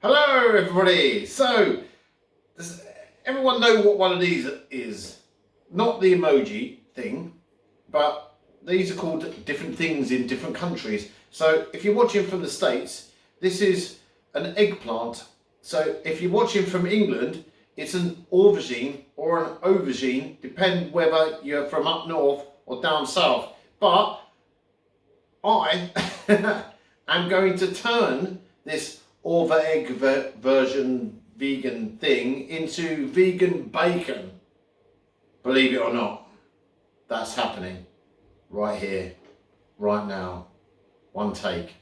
Hello everybody! So, does everyone know what one of these is? Not the emoji thing, but these are called different things in different countries. So, if you're watching from the States, this is an eggplant. So, if you're watching from England, it's an aubergine or an aubergine, depend whether you're from up north or down south. But I am going to turn this over egg version vegan thing into vegan bacon. Believe it or not, that's happening right here, right now. One take.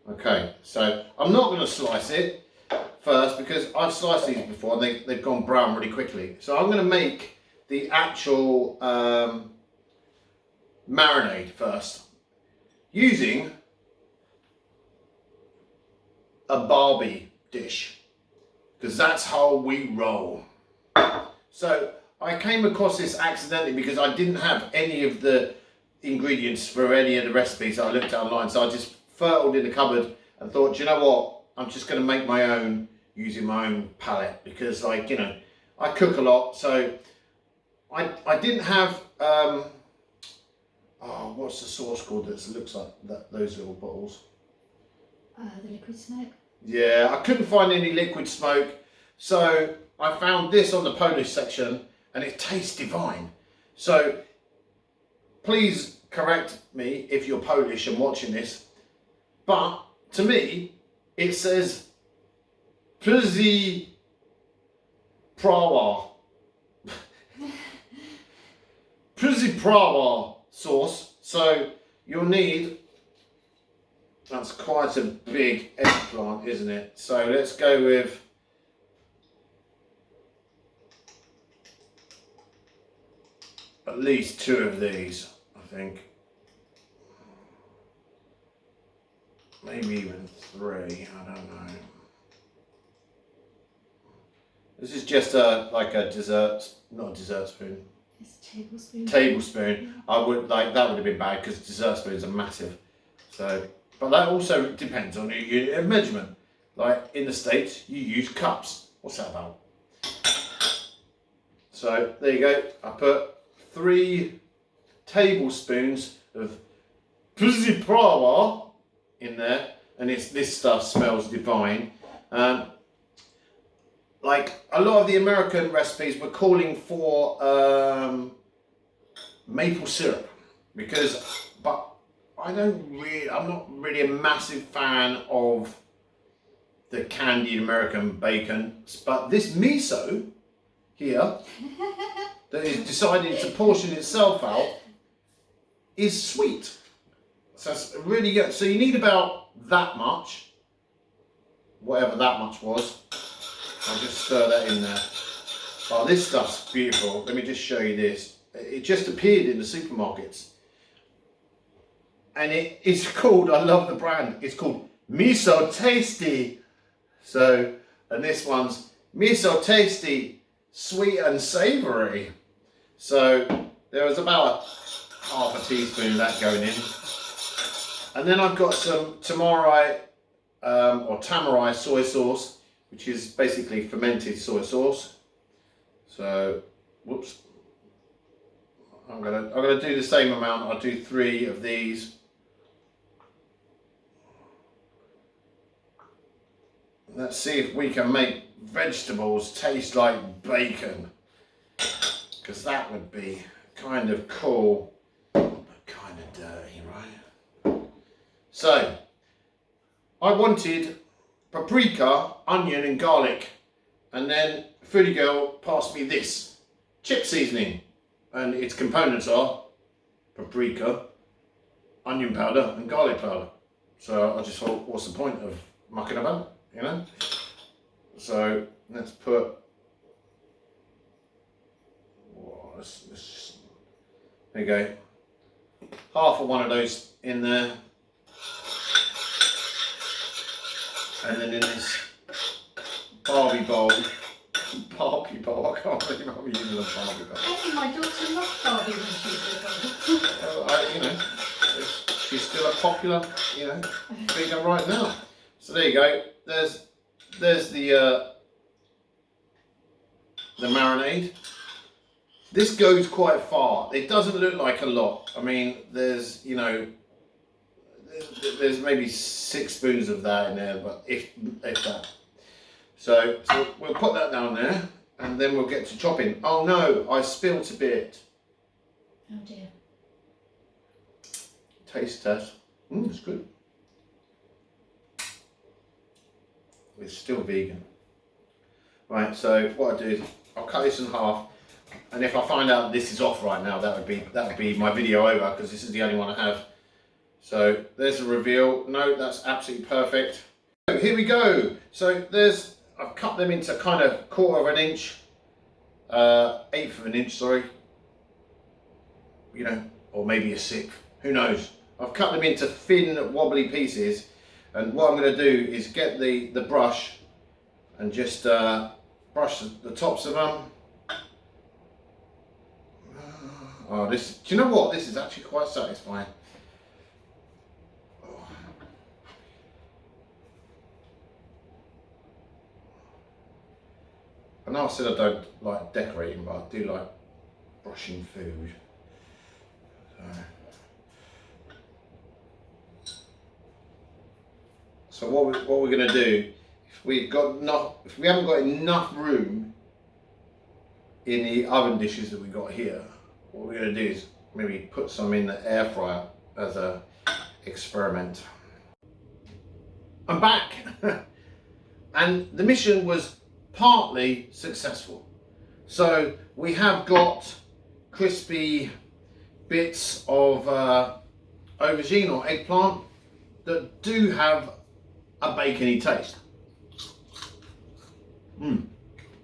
Okay, so I'm not going to slice it first because I've sliced these before and they've gone brown really quickly. So I'm going to make the actual marinade first using a Barbie dish, because that's how we roll. So I came across this accidentally because I didn't have any of the ingredients for any of the recipes I looked at online, so I just fertled in the cupboard and thought, you know what, I'm just going to make my own using my own palette, because like, you know, I cook a lot, so I didn't have what's the sauce called that looks like those little bottles? The liquid smoke? Yeah, I couldn't find any liquid smoke, so I found this on the Polish section and it tastes divine. So please correct me if you're Polish and watching this, but to me it says Przy Prawa. Przy Prawa sauce, so you'll need, that's quite a big eggplant, isn't it? So let's go with at least 2 of these, I think. Maybe even 3, I don't know. This is just like a dessert, not a dessert spoon. It's a tablespoon. Tablespoon. I would like, that would have been bad because dessert spoons are massive. So, but that also depends on your unit of measurement. Like in the States, you use cups. What's that about? So there you go. I put 3 tablespoons of Przy Prawa in there, and this stuff smells divine. Like a lot of the American recipes were calling for maple syrup, but I'm not really a massive fan of the candied American bacon, but this miso here that is deciding to portion itself out is sweet. So it's really good. So you need about that much, whatever that much was. I'll just stir that in there. Oh, this stuff's beautiful. Let me just show you this. It just appeared in the supermarkets. And it is called, I love the brand, it's called Miso Tasty. So, and this one's Miso Tasty, sweet and savoury. So, there was about half a teaspoon of that going in. And then I've got some tamari or tamarai soy sauce, which is basically fermented soy sauce. So, whoops. I'm gonna do the same amount. I'll do 3 of these. Let's see if we can make vegetables taste like bacon, because that would be kind of cool, but kind of dirty, right? So, I wanted paprika, onion and garlic, and then Foodie Girl passed me this chip seasoning, and its components are paprika, onion powder and garlic powder. So I just thought, what's the point of mucking about, you know? So let's put, there you go, half of one of those in there. And then in this Barbie bowl, I can't believe I'm using a Barbie bowl. I think my daughter loved Barbie when she was little. You know, she's still a popular, you know, figure right now. So there you go. There's there's the marinade. This goes quite far. It doesn't look like a lot. I mean, there's, you know, there's maybe 6 spoons of that in there, but if that. So we'll put that down there, and then we'll get to chopping. Oh no, I spilt a bit. Oh dear. Taste test. It's good. It's still vegan. Right, so what I do is I'll cut this in half, and if I find out this is off right now, that would be my video over, because this is the only one I have. So there's a reveal. No, that's absolutely perfect. So here we go. So I've cut them into kind of 1/4 of an inch, 1/8 of an inch, sorry. You know, or maybe a 1/6, who knows. I've cut them into thin, wobbly pieces, and what I'm going to do is get the brush and just brush the tops of them. Oh, do you know what? This is actually quite satisfying. I know I said I don't like decorating, but I do like brushing food. So what we're going to do, if we haven't got enough room in the oven dishes that we got here, what we're going to do is maybe put some in the air fryer as a experiment. I'm back, and the mission was partly successful. So we have got crispy bits of aubergine or eggplant that do have a bacony taste.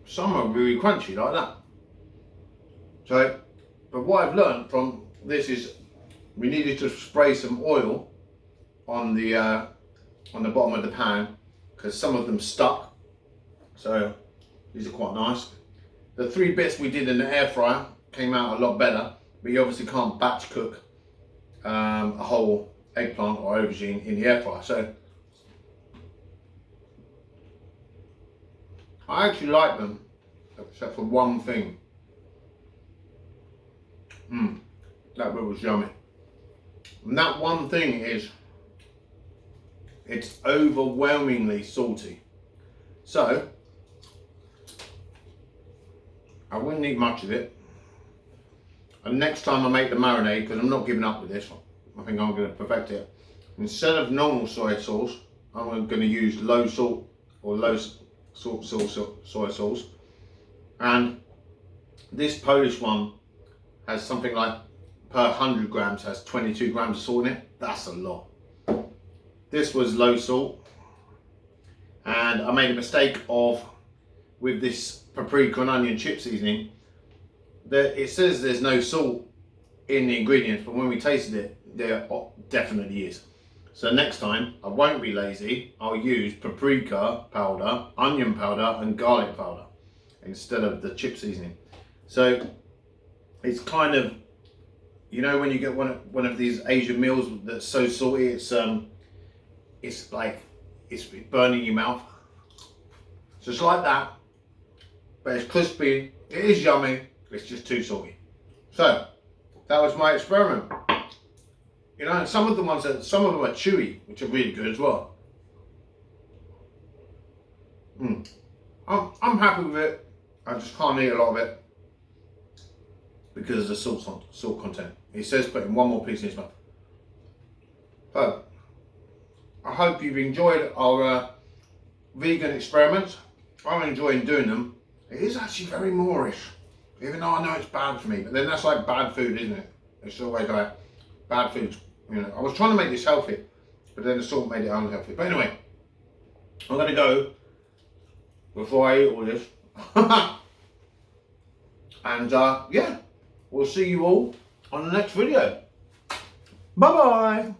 Some are really crunchy like that. So, but what I've learned from this is we needed to spray some oil on the bottom of the pan, because some of them stuck. So these are quite nice. The 3 bits we did in the air fryer came out a lot better, but you obviously can't batch cook a whole eggplant or aubergine in the air fryer. So I actually like them, except for one thing. That bit was yummy. And that one thing is, it's overwhelmingly salty. So I wouldn't eat much of it. And next time I make the marinade, because I'm not giving up with this, I think I'm going to perfect it. Instead of normal soy sauce, I'm going to use low salt or low salt soy sauce. And this Polish one has something like, per 100 grams has 22 grams of salt in it. That's a lot. This was low salt, and I made a mistake of, with this paprika and onion chip seasoning, that it says there's no salt in the ingredients, but when we tasted it, there definitely is. So next time I won't be lazy, I'll use paprika powder, onion powder and garlic powder instead of the chip seasoning. So it's kind of, you know, when you get one of these Asian meals that's so salty, it's like it's burning your mouth. So it's like that, but it's crispy. It is yummy. It's just too salty. So that was my experiment. You know, and some of them are chewy, which are really good as well. I'm happy with it. I just can't eat a lot of it because of the salt content. It says putting 1 more piece in his mouth. So I hope you've enjoyed our vegan experiments. I'm enjoying doing them. It is actually very Moorish, even though I know it's bad for me. But then that's like bad food, isn't it? It's always like bad food. You know, I was trying to make this healthy, but then the salt made it unhealthy. But anyway, I'm going to go before I eat all this. And yeah, we'll see you all on the next video. Bye bye.